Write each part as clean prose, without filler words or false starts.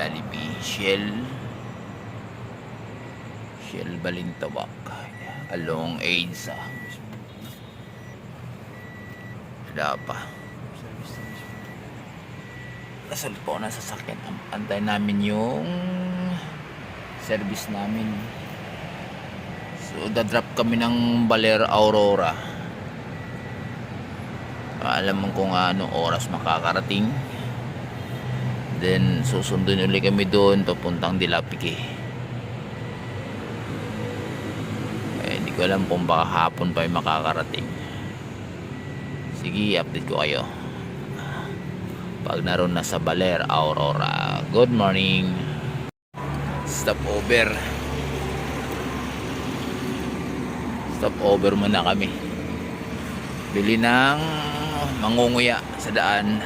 Jollibee, Shell Balintawak along EDSA. Wala pa. Nasal po na sasakyan. Antay namin yung service namin. So dadrop kami ng Baler Aurora. Alam mo kung anong oras makakarating. Then susundin ulit kami doon papuntang Dilapiki. Hindi ko alam kung baka hapon pa yung makakarating. Sige, update ko kayo pag naroon na sa Baler Aurora. Good morning. Stop over muna kami. Bili ng mangunguya sa daan.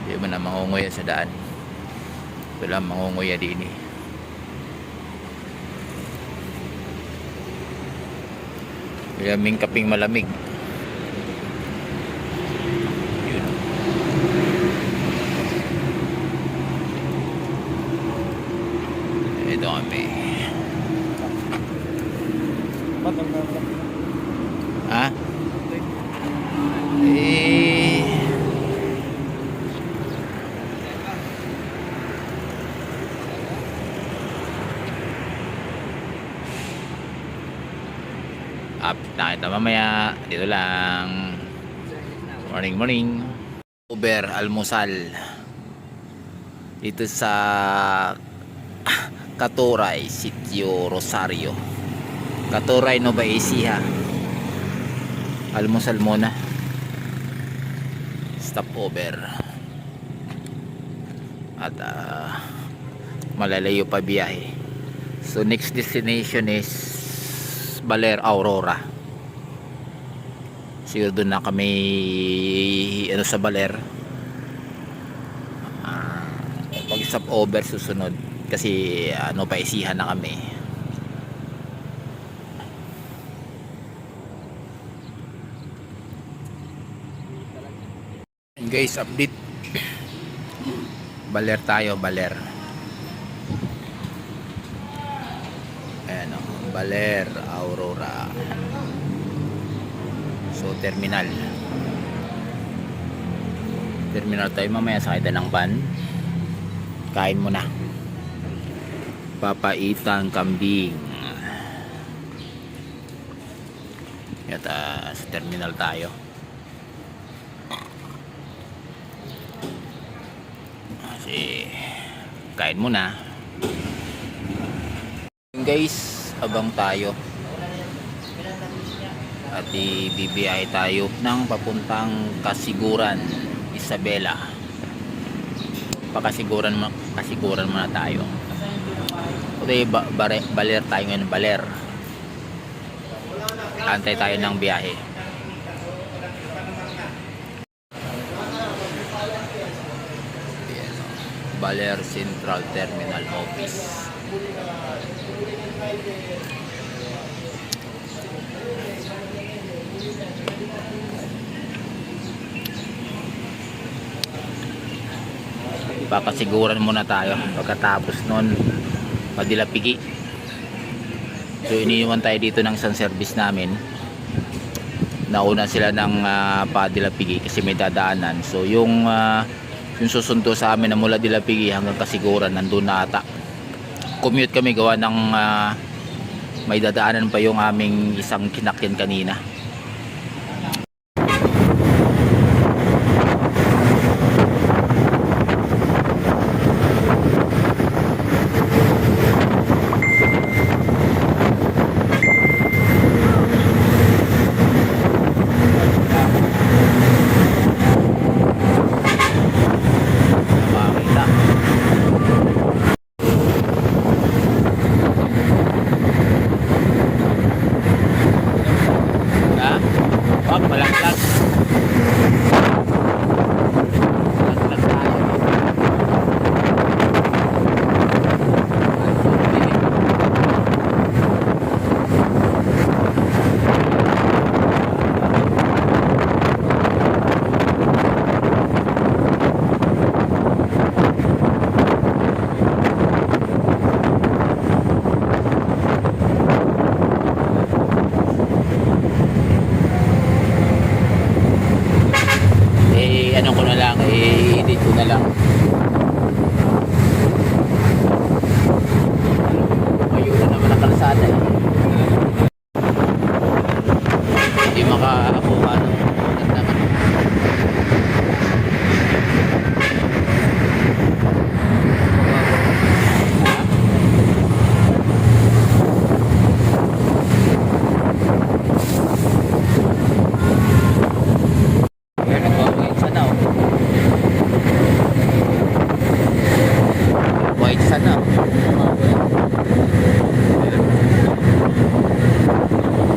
Bili mo na mangunguya sa daan. Wala mangunguya din eh. Bili kaming kaping malamig. Yun. Ito kami. Ha? Update na kita mamaya. Dito lang. Morning. Uber almusal dito sa Katuray, Sitio Rosario, Katuray, Nueva Ecija. Almusal muna. Stop over. At malalayo pa biyahe. So next destination is Baler Aurora. Siguro doon na kami sa Baler. Pag stop over susunod kasi paisihan na kami. And guys, update. Baler tayo, Baler. Ayan o, Baler Aurora. So terminal tayo, mamaya sakay tayo ng van. Kain muna. Papaitang kambing. Yata sa terminal tayo. Kasi kain muna. Guys, abang tayo. At ibibiyahe tayo ng papuntang Kasiguran, Isabela. Pakasiguran muna tayo. Okay, Baler tayo ngayon, Baler. Antay tayo ng biyahe. Baler Central Terminal Office. Pakasiguran muna tayo. Pagkatapos nun Dilapiki. So iniiwan tayo dito ng isang service namin. Nauna sila ng Dilapiki kasi may dadaanan. So yung susundo sa amin na mula Dilapiki hanggang Kasiguran nandun na ata. Commute kami gawa ng may dadaanan pa yung aming isang kinakyan kanina. lang, i-edit ko na lang. Ayun na naman ang kalsada eh. Hindi makakuha no.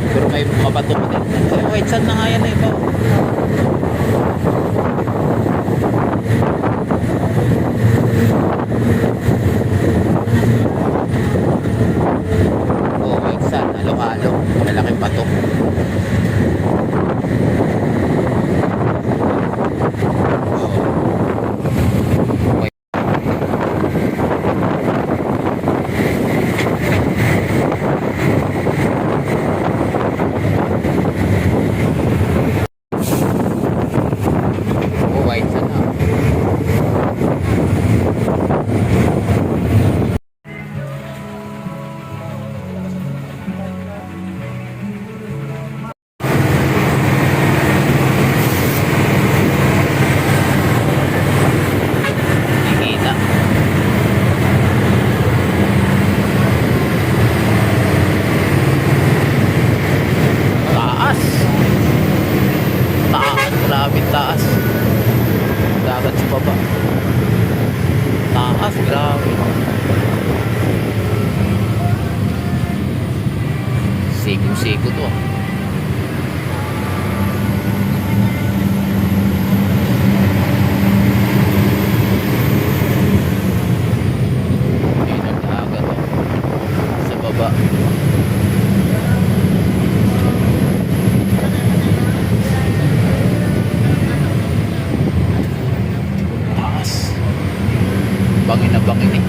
Pero may mabato pa din. White sand na nga yan na ito. Oh, white sand. Halo-halo. Malaking bato. Grabe taas. Dagat sa baba. Taas, grabe. Sigo-sigo to. Ayun ang dagat oh. Sa baba. Bangin na bangin eh.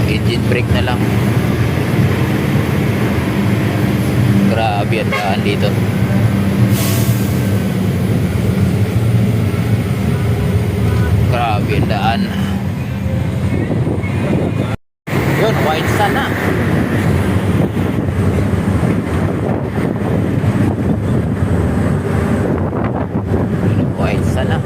Engine brake na lang. Grabe ang daan dito. Grabe ang daan. Yun, white sand na. White sand na.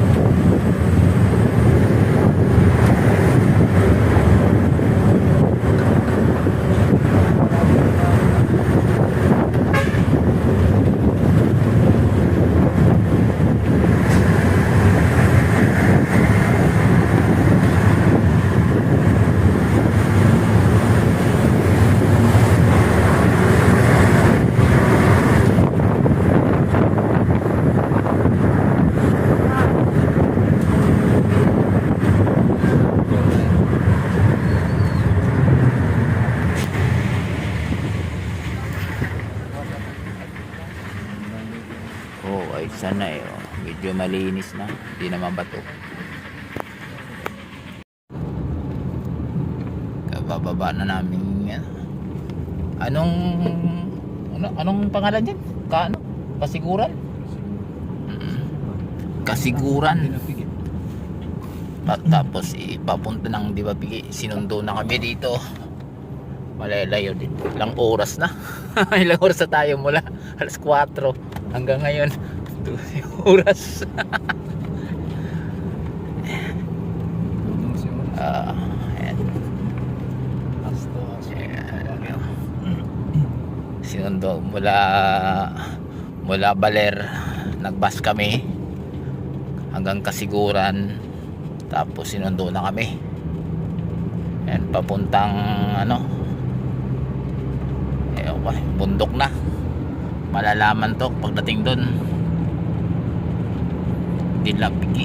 Ay sana eh oh. Medyo malinis na, hindi naman bato. Kabababa na namin yan. Anong pangalan dyan? Kasiguran? Kasiguran. Tapos ipapunta ng Dibapigi. Sinundo na kami dito. Malalayo din. Ilang oras na. Ilang oras na tayo mula alas 4 hanggang ngayon 2 oras. Ayan. Sinundo mula Baler, nagbus kami hanggang Kasiguran, tapos sinundo na kami. Ayan, papuntang bundok na. Malalaman to pagdating doon. Dilapigi.